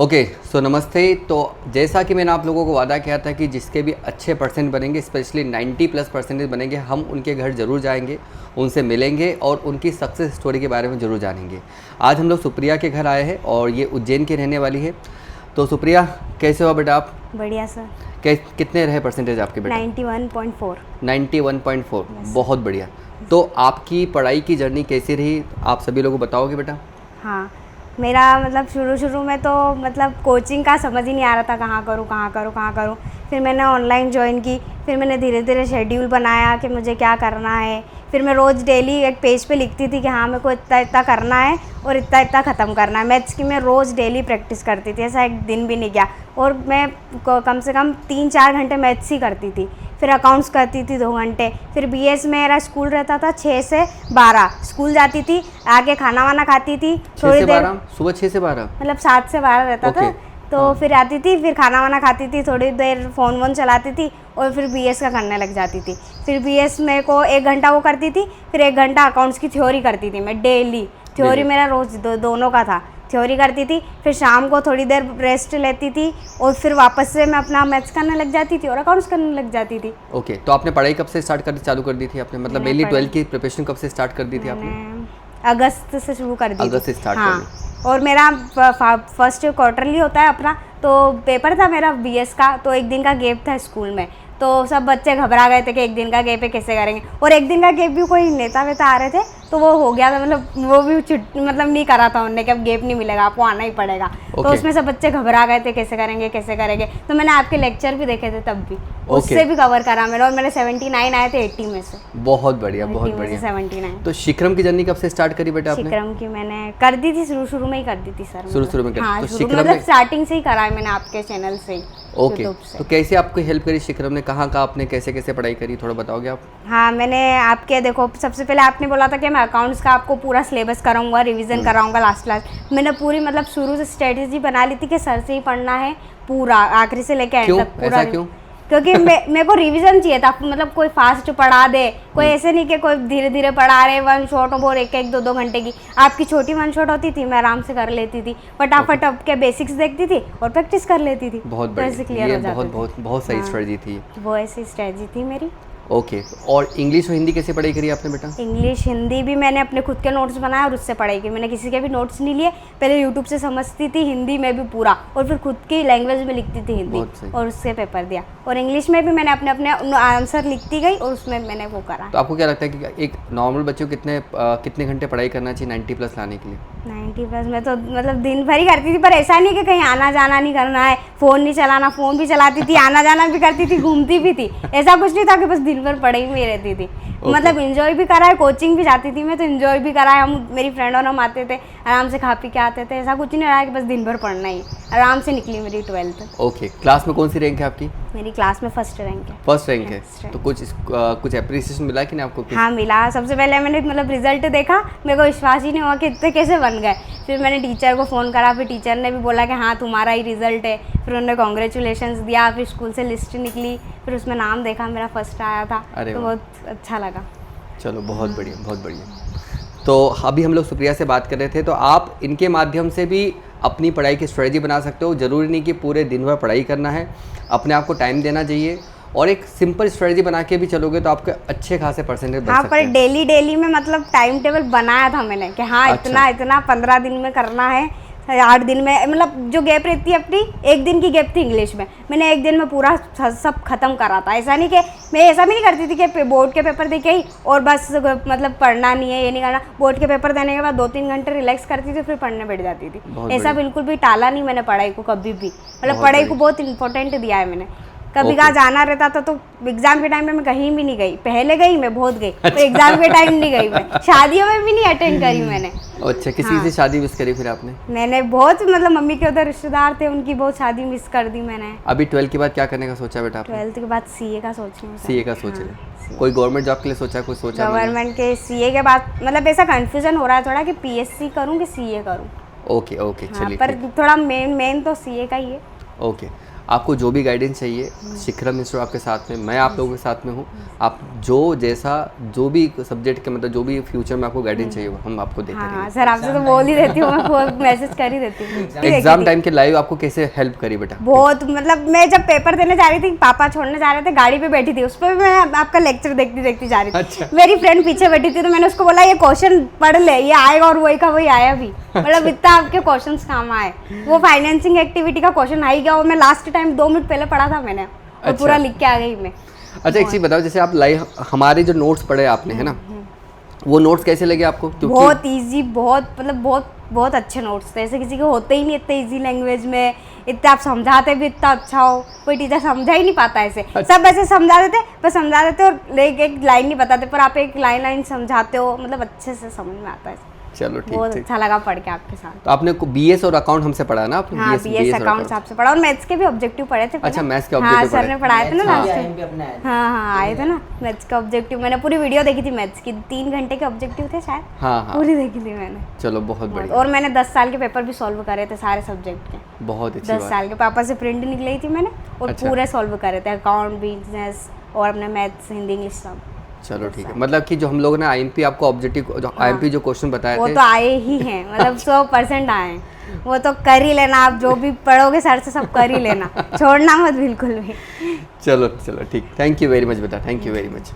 Okay so नमस्ते। तो जैसा कि मैंने आप लोगों को वादा किया था कि जिसके भी अच्छे परसेंट बनेंगे, स्पेशली 90+ परसेंटेज बनेंगे, हम उनके घर ज़रूर जाएंगे, उनसे मिलेंगे और उनकी सक्सेस स्टोरी के बारे में ज़रूर जानेंगे। आज हम लोग सुप्रिया के घर आए हैं और ये उज्जैन की रहने वाली है। तो सुप्रिया, कैसे हो बेटा आप? बढ़िया सर। कितने रहे परसेंटेज आपके बेटा? 91.4। 91.4, बहुत बढ़िया। तो आपकी पढ़ाई की जर्नी कैसी रही, आप सभी लोगों को बताओगे बेटा? हाँ, मेरा मतलब शुरू में तो मतलब कोचिंग का समझ ही नहीं आ रहा था, कहाँ करूँ। फिर मैंने ऑनलाइन ज्वाइन की, फिर मैंने धीरे धीरे शेड्यूल बनाया कि मुझे क्या करना है। फिर मैं रोज़ डेली एक पेज पे लिखती थी कि हाँ मेरे को इतना इतना करना है और इतना इतना ख़त्म करना है। मैथ्स की मैं रोज़ डेली प्रैक्टिस करती थी, ऐसा एक दिन भी नहीं गया। और मैं कम से कम 3-4 घंटे मैथ्स ही करती थी। फिर अकाउंट्स करती थी 2 घंटे। फिर बीएस मेरा स्कूल रहता था 6 से 12, स्कूल जाती थी, आके खाना वाना खाती थी थोड़ी देर। सुबह 6 से 12 मतलब 7 से 12 रहता था। तो हाँ। फिर आती थी, फिर खाना वाना खाती थी, थोड़ी देर फ़ोन वोन चलाती थी और फिर बीएस का करने लग जाती थी। फिर बीएस मेरे को 1 घंटा वो करती थी, फिर 1 घंटा अकाउंट्स की थ्योरी करती थी मैं डेली। थ्योरी मेरा रोज़ दोनों का था, थ्योरी करती थी। फिर शाम को थोड़ी देर रेस्ट लेती थी और फिर वापस से मैं अपना मैथ्स करने लग जाती थी और अकाउंट्स करने लग जाती थी। ओके, तो आपने पढ़ाई कब से चालू कर दी थी आपने? मतलब मेनली 12 की प्रिपरेशन कब से स्टार्ट कर दी थी आपने? अगस्त से शुरू कर दी। अगस्त से स्टार्ट कर दी। और मेरा फर्स्ट क्वार्टरली होता है अपना, तो पेपर था मेरा बीएस का, तो 1 दिन का गैप था स्कूल में। तो सब बच्चे घबरा गए थे कि 1 दिन का गैप है कैसे करेंगे। और 1 दिन का गैप भी कोई नेता वेता आ रहे थे तो वो हो गया था, मतलब वो भी मतलब नहीं करा था उन्होंने कि अब गैप नहीं मिलेगा, आपको आना ही पड़ेगा। तो उसमें सब बच्चे घबरा गए थे कैसे करेंगे। तो मैंने आपके लेक्चर भी देखे थे तब भी, उससे भी कवर करा मैंने। और मेरे 79 आए थे 80 में से। बहुत बढ़िया, बहुत बढ़िया। 79। तो शिक्रम की जर्नी कब से स्टार्ट करी बेटा आपने? शिक्रम की मैंने कर दी थी, शुरू में ही कर दी थी सर। शुरू में हाँ, मतलब स्टार्टिंग से ही करा है मैंने आपके चैनल से ही। ओके, तो कैसे आपको हेल्प करी शिक्रम ने? कहाँ आपने कैसे पढ़ाई करी, थोड़ा बताओगे आप? हाँ, मैंने आपके देखो, सबसे पहले आपने बोला था कि मैं अकाउंट्स का आपको पूरा सिलेबस कराऊंगा, रिवीजन कराऊंगा लास्ट। मैंने पूरी मतलब शुरू से स्ट्रेटेजी बना ली थी कि सर से ही पढ़ना है पूरा, आखिरी से लेके एंड तक पूरा। ऐसा क्यों? क्योंकि मेरे को रिवीजन चाहिए था, मतलब कोई फास्ट पढ़ा दे, कोई ऐसे नहीं कि कोई धीरे धीरे पढ़ा रहे, वन शॉट और 1-1, 2-2 घंटे की आपकी छोटी वन शॉट होती थी, मैं आराम से कर लेती थी, फटाफट अब के बेसिक्स देखती थी और प्रैक्टिस कर लेती थी। बहुत बढ़िया, ये बहुत सही स्ट्रेटजी थी। वो ऐसी स्ट्रेटजी थी मेरी। ओके, और इंग्लिश और हिंदी कैसे पढ़ाई करी आपने बेटा? इंग्लिश हिंदी भी मैंने अपने खुद के नोट्स बनाए और उससे पढ़ाई की। मैंने किसी के भी नोट्स नहीं लिए, पहले यूट्यूब से समझती थी हिंदी में भी पूरा, और फिर खुद की लैंग्वेज में लिखती थी हिंदी और उससे पेपर दिया। और इंग्लिश में भी मैंने अपने अपने आंसर लिखती गई और उसमें मैंने वो करा। तो आपको क्या लगता है कि एक नॉर्मल बच्चे को कितने घंटे पढ़ाई करना चाहिए 90+ लाने के लिए? 90+ मैं तो मतलब दिन भर ही करती थी, पर ऐसा नहीं कि कहीं आना जाना नहीं करना है, फ़ोन नहीं चलाना, फ़ोन भी चलाती थी, आना जाना भी करती थी, घूमती भी थी। ऐसा कुछ नहीं था कि बस दिन भर पढ़ाई में रहती थी। मतलब एंजॉय भी करा है, कोचिंग भी जाती थी मैं, तो एंजॉय भी करा है। हम मेरी फ्रेंड और हम आते थे, आराम से खा पी के आते थे। ऐसा कुछ नहीं रहा कि बस दिन भर पढ़ना ही। आराम से निकली मेरी 12th। ओके, क्लास में कौन सी रैंक है आपकी? मेरी क्लास में फर्स्ट रैंक है। फर्स्ट रैंक है। तो कुछ एप्रिसिएशन मिला कि नहीं आपको? हाँ मिला। सबसे पहले मैंने मतलब रिजल्ट देखा, मेरे को विश्वास ही नहीं हुआ कि इतने कैसे बन गए। फिर मैंने टीचर को फ़ोन करा, फिर टीचर ने भी बोला कि हाँ तुम्हारा ही रिजल्ट है। फिर उन्होंने कॉन्ग्रेचुलेशंस दिया, फिर स्कूल से लिस्ट निकली, फिर उसमें नाम देखा, मेरा फर्स्ट आया था, तो बहुत अच्छा लगा। चलो, बहुत बढ़िया, बहुत बढ़िया। तो अभी हम लोग सुप्रिया से बात कर रहे थे, तो आप इनके माध्यम से भी अपनी पढ़ाई की स्ट्रेटजी बना सकते हो। ज़रूरी नहीं कि पूरे दिन भर पढ़ाई करना है, अपने आप को टाइम देना चाहिए और एक सिंपल स्ट्रेटजी बना के भी चलोगे तो आपके अच्छे खासे परसेंटेज बन सकते हैं। पर डेली में मतलब टाइम टेबल बनाया था मैंने कि हाँ इतना 15 दिन में करना है, 8 दिन में, मतलब जो गैप रहती है अपनी, 1 दिन की गैप थी इंग्लिश में, मैंने 1 दिन में पूरा सब खत्म करा था। ऐसा नहीं कि मैं ऐसा भी नहीं करती थी कि बोर्ड के पेपर देके ही और बस मतलब पढ़ना नहीं है, ये नहीं करना। बोर्ड के पेपर देने के बाद 2-3 घंटे रिलैक्स करती थी, फिर पढ़ने बैठ जाती थी। ऐसा बिल्कुल भी टाला नहीं मैंने पढ़ाई को कभी भी, मतलब पढ़ाई को बहुत इंपॉर्टेंट दिया है मैंने। कभी कहाँ जाना रहता था तो एग्जाम के टाइम में मैं कहीं भी नहीं गई। पहले गई मैं, बहुत गई, पर एग्जाम के टाइम नहीं गई मैं। शादियों में भी नहीं अटेंड करी मैंने। अच्छा, किसी से शादी मिस करी फिर आपने? मैंने बहुत, मतलब मम्मी के उधर रिश्तेदार थे, उनकी बहुत शादी मिस कर दी मैंने। अभी 12th के बाद क्या करने का सोचा बेटा आपने? 12th के बाद सीए का सोच रही हूँ। सीए का सोच रहे हैं? कोई गवर्नमेंट जॉब के लिए सोचा, कुछ सोचा? गवर्नमेंट के सीए के बाद मतलब ऐसा कंफ्यूजन हो रहा है थोड़ा कि पीएससी करूँ कि सीए करूँ। ओके, चलिए, पर थोड़ा मेन तो सीए का ही है। ओके, आपको जो भी गाइडेंस चाहिए, शिखरम इंस्टीट्यूट आपके साथ में, मैं आप लोगों के साथ में हूँ। आप जो भी सब्जेक्ट के मतलब जो भी फ्यूचर में आपको गाइडेंस चाहिए हम आपको देते हाँ रहेंगे। सर, आपसे तो बोल ही देती हूँ, मैं मैसेज कर ही देती हूँ। एग्जाम टाइम के लाइव आपको कैसे हेल्प करी बेटा? बहुत, मतलब मैं जब पेपर देने जा रही थी, पापा छोड़ने जा रहे थे, गाड़ी पे बैठी थी, उस पर मैं आपका लेक्चर देखती जा रही थी। अच्छा। मेरी फ्रेंड पीछे बैठी थी, तो मैंने उसको बोला ये क्वेश्चन पढ़ ले, ये आएगा, और वही का वही आया भी। मतलब इतना आपके क्वेश्चंस काम आए। वो फाइनेंसिंग एक्टिविटी का क्वेश्चन आ ही गया, और मैं लास्ट टाइम 2 मिनट पहले पढ़ा था मैंने, और अच्छा। पूरा लिख के आ गई मैं। अच्छा, एक चीज़ बताओ, जैसे आप लाइव हमारे जो नोट्स पढ़े आपने, है ना, वो नोट्स कैसे लगे आपको? बहुत इजी, बहुत मतलब बहुत अच्छे नोट्स थे, ऐसे किसी को होते ही नहीं इतने इजी लैंग्वेज में, इतना आप समझाते भी इतना अच्छा हो, कोई टीचर समझा ही नहीं पाता ऐसे। सब ऐसे समझा देते, पर समझा देते और एक लाइन नहीं बताते, पर आप एक लाइन समझाते हो, मतलब अच्छे से समझ में आता है। चलो ठीक बहुत ठीक। अच्छा लगा पढ़ के आपके साथ। तो आपने बीएस और अकाउंट हमसे पढ़ा ना आपने? हाँ, बीएस अकाउंट्स आपसे पढ़ा, और मैथ्स के भी ऑब्जेक्टिव पढ़े थे। अच्छा, मैथ्स के हाँ ऑब्जेक्टिव सर ने पढ़ाए थे ना लास्ट टाइम टाइम। पे अपना है। हाँ आए थे ना मैथ्स का ऑब्जेक्टिव, मैंने पूरी वीडियो देखी थी मैथ्स की, 3 घंटे के ऑब्जेक्टिव थे शायद। हाँ हाँ, पूरी देखी थी मैंने। चलो बहुत बढ़िया, और मैंने 10 साल के पेपर भी सॉल्व करे थे सारे सब्जेक्ट के। बहुत अच्छी 10 बात। साल के पापा से प्रिंट निकली थी मैंने, और अच्छा। पूरे सॉल्व करे थे, अकाउंट, बिजनेस, और अपने मैथ्स, हिंदी, इंग्लिश सब। चलो ठीक है, मतलब कि जो हम लोगों ने आईएमपी आपको ऑब्जेक्टिव जो आईएमपी जो क्वेश्चन बताए वो थे तो आए ही हैं, मतलब 100% आए हैं। वो तो कर ही लेना, आप जो भी पढ़ोगे सर से सब कर ही लेना, छोड़ना मत बिल्कुल भी। चलो चलो ठीक, थैंक यू वेरी मच बेटा, थैंक यू वेरी मच।